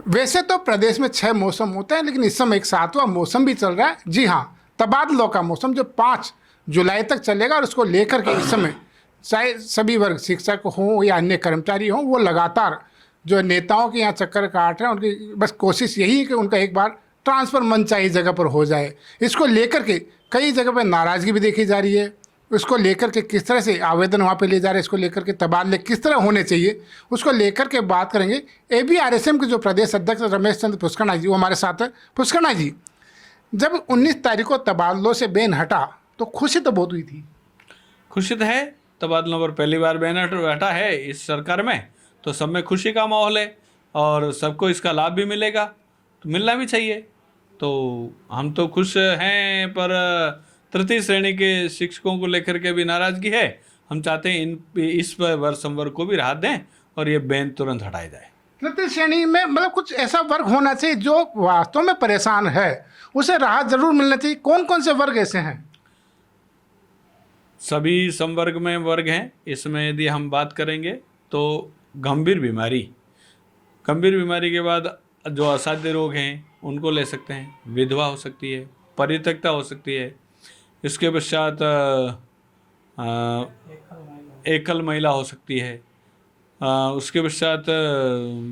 वैसे तो प्रदेश में 6 मौसम होते हैं, लेकिन इस समय एक 7वां मौसम भी चल रहा है। जी हाँ, तबादलों का मौसम जो 5 जुलाई तक चलेगा, और उसको लेकर के इस समय चाहे सभी वर्ग, शिक्षक हों या अन्य कर्मचारी हों, वो लगातार जो नेताओं के यहाँ चक्कर काट रहे हैं। उनकी बस कोशिश यही है कि उनका एक बार ट्रांसफ़र मनचाही जगह पर हो जाए। इसको लेकर के कई जगह पर नाराज़गी भी देखी जा रही है। उसको लेकर के किस तरह से आवेदन वहाँ पे ले जा रहे हैं, इसको लेकर के तबादले किस तरह होने चाहिए, उसको लेकर के बात करेंगे। ABRSM के जो प्रदेश अध्यक्ष रमेश चंद्र पुष्करना जी, वो हमारे साथ है। पुष्करना जी, जब 19 तारीख को तबादलों से बैन हटा तो खुशी तो बहुत हुई थी। खुशी तो है, तबादलों पर पहली बार बैन हटा है इस सरकार में, तो सब में खुशी का माहौल है और सबको इसका लाभ भी मिलेगा, तो मिलना भी चाहिए। तो हम तो खुश हैं, पर तृतीय श्रेणी के शिक्षकों को लेकर के भी नाराज़गी है। हम चाहते हैं इस वर्ग संवर्ग को भी राहत दें और ये बैन तुरंत हटाया जाए। तृतीय श्रेणी में मतलब कुछ ऐसा वर्ग होना चाहिए जो वास्तव में परेशान है, उसे राहत जरूर मिलना चाहिए। कौन कौन से वर्ग ऐसे हैं? सभी संवर्ग में वर्ग हैं। इसमें यदि हम बात करेंगे तो गंभीर बीमारी के बाद जो असाध्य रोग हैं उनको ले सकते हैं। विधवा हो सकती है, परित्यक्ता हो सकती है, इसके पश्चात एकल महिला हो सकती है, उसके पश्चात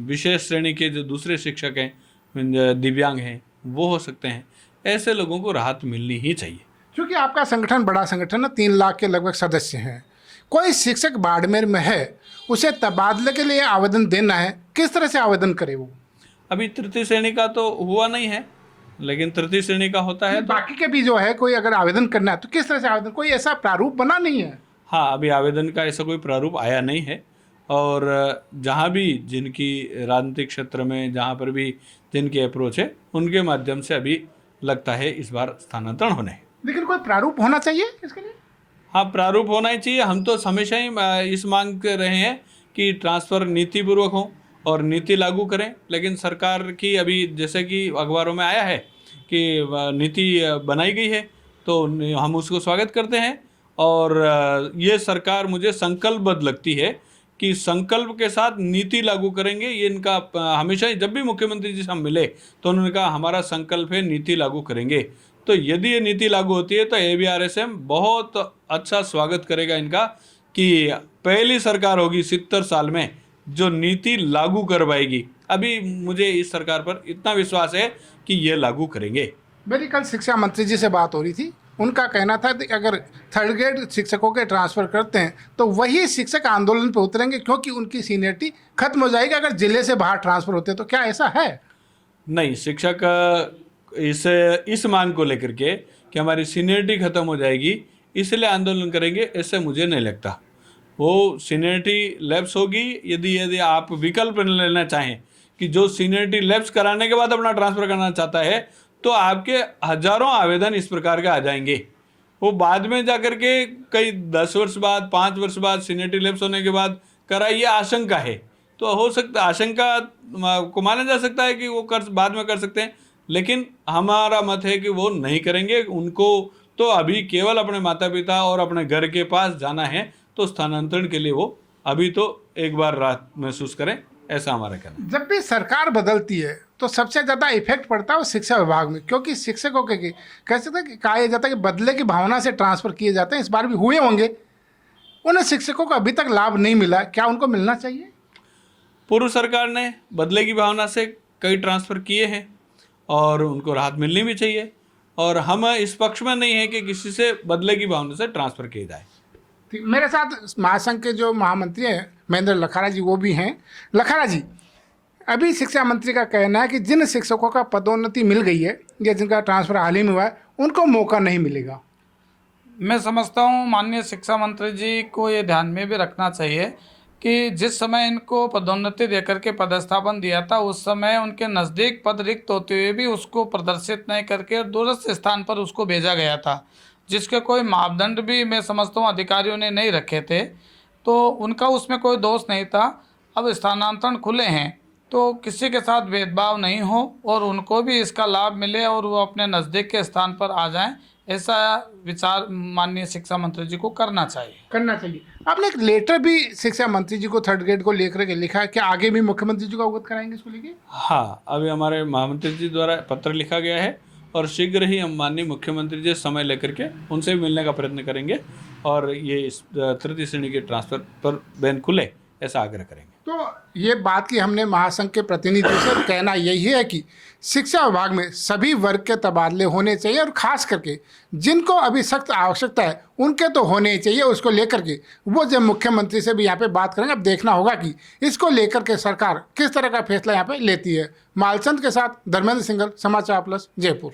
विशेष श्रेणी के जो दूसरे शिक्षक हैं, दिव्यांग हैं, वो हो सकते हैं। ऐसे लोगों को राहत मिलनी ही चाहिए। क्योंकि आपका संगठन बड़ा संगठन है, 3 लाख के लगभग सदस्य हैं। कोई शिक्षक बाड़मेर में है, उसे तबादले के लिए आवेदन देना है, किस तरह से आवेदन करे वो? अभी तृतीय श्रेणी का तो हुआ नहीं है, लेकिन तृतीय श्रेणी का होता है तो बाकी के भी जो है, कोई अगर आवेदन करना है तो किस तरह से आवेदन? कोई ऐसा प्रारूप बना नहीं है। हाँ, अभी आवेदन का ऐसा कोई प्रारूप आया नहीं है। और जहाँ भी जिनकी राजनीतिक क्षेत्र में जहाँ पर भी जिनकी अप्रोच है, उनके माध्यम से अभी लगता है इस बार स्थानांतरण होने। लेकिन कोई प्रारूप होना चाहिए इसके लिए। हाँ, प्रारूप होना ही चाहिए। हम तो हमेशा ही इस मांग कर रहे हैं कि ट्रांसफ़र नीतिपूर्वक हो और नीति लागू करें। लेकिन सरकार की अभी जैसे कि अखबारों में आया है कि नीति बनाई गई है, तो हम उसको स्वागत करते हैं। और ये सरकार मुझे संकल्पबद्ध लगती है कि संकल्प के साथ नीति लागू करेंगे। ये इनका हमेशा ही, जब भी मुख्यमंत्री जी से हम मिले तो उन्होंने कहा हमारा संकल्प है, नीति लागू करेंगे। तो यदि ये नीति लागू होती है तो ABRSM बहुत अच्छा स्वागत करेगा इनका, कि पहली सरकार होगी 70 साल में जो नीति लागू करवाएगी। अभी मुझे इस सरकार पर इतना विश्वास है कि ये लागू करेंगे। मेरी कल शिक्षा मंत्री जी से बात हो रही थी। उनका कहना था कि अगर 3rd ग्रेड शिक्षकों के ट्रांसफ़र करते हैं तो वही शिक्षक आंदोलन पर उतरेंगे, क्योंकि उनकी सीनियरिटी खत्म हो जाएगी अगर जिले से बाहर ट्रांसफ़र होते हैं। तो क्या ऐसा है? नहीं, शिक्षक इस मांग को लेकर के कि हमारी सीनियरिटी खत्म हो जाएगी इसलिए आंदोलन करेंगे, ऐसे मुझे नहीं लगता। वो सीनियरिटी लैप्स होगी, यदि आप विकल्प लेना चाहें कि जो सीनियरिटी लैप्स कराने के बाद अपना ट्रांसफ़र करना चाहता है, तो आपके हज़ारों आवेदन इस प्रकार के आ जाएंगे। वो बाद में जाकर के कई 10 वर्ष बाद, 5 वर्ष बाद सीनियरिटी लैप्स होने के बाद करा, ये आशंका है। तो हो सकता, आशंका को माना जा सकता है कि वो बाद में कर सकते हैं, लेकिन हमारा मत है कि वो नहीं करेंगे। उनको तो अभी केवल अपने माता पिता और अपने घर के पास जाना है, तो स्थानांतरण के लिए वो अभी तो एक बार राहत महसूस करें, ऐसा हमारा कहना है। जब भी सरकार बदलती है तो सबसे ज़्यादा इफेक्ट पड़ता है वो शिक्षा विभाग में, क्योंकि शिक्षकों के कह सकते हैं कि कहा जाता है कि बदले की भावना से ट्रांसफ़र किए जाते हैं। इस बार भी हुए होंगे। उन शिक्षकों को अभी तक लाभ नहीं मिला, क्या उनको मिलना चाहिए? पूर्व सरकार ने बदले की भावना से कई ट्रांसफ़र किए हैं और उनको राहत मिलनी भी चाहिए। और हम इस पक्ष में नहीं है कि किसी से बदले की भावना से ट्रांसफ़र किए जाए। मेरे साथ महासंघ के जो महामंत्री हैं महेंद्र लखारा जी, वो भी हैं। लखारा जी, अभी शिक्षा मंत्री का कहना है कि जिन शिक्षकों का पदोन्नति मिल गई है या जिनका ट्रांसफ़र हाल ही में हुआ है, उनको मौका नहीं मिलेगा। मैं समझता हूँ माननीय शिक्षा मंत्री जी को ये ध्यान में भी रखना चाहिए कि जिस समय इनको पदोन्नति देकर के पदस्थापन दिया था, उस समय उनके नज़दीक पद रिक्त होते हुए भी उसको प्रदर्शित नहीं करके दूरस्थ स्थान पर उसको भेजा गया था, जिसके कोई मापदंड भी मैं समझता हूँ अधिकारियों ने नहीं रखे थे, तो उनका उसमें कोई दोष नहीं था। अब स्थानांतरण खुले हैं तो किसी के साथ भेदभाव नहीं हो और उनको भी इसका लाभ मिले और वो अपने नज़दीक के स्थान पर आ जाएं, ऐसा विचार माननीय शिक्षा मंत्री जी को करना चाहिए। करना चाहिए। आपने एक लेटर भी शिक्षा मंत्री जी को थर्ड ग्रेड को लेकर के लिखा है, क्या आगे भी मुख्यमंत्री जी को अवगत कराएंगे इसको लेके? हाँ, अभी हमारे महामंत्री जी द्वारा पत्र लिखा गया है और शीघ्र ही हम माननीय मुख्यमंत्री जी समय लेकर के उनसे मिलने का प्रयत्न करेंगे और ये इस तृतीय श्रेणी के ट्रांसफर पर बैन खुले ऐसा आग्रह करेंगे। तो ये बात की हमने महासंघ के प्रतिनिधियों से, कहना यही है कि शिक्षा विभाग में सभी वर्ग के तबादले होने चाहिए और खास करके जिनको अभी सख्त आवश्यकता है उनके तो होने ही चाहिए। उसको लेकर के वो जब मुख्यमंत्री से भी यहाँ पे बात करेंगे, अब देखना होगा कि इसको लेकर के सरकार किस तरह का फैसला यहाँ पे लेती है। मालचंद के साथ धर्मेंद्र सिंघल, समाचार प्लस, जयपुर।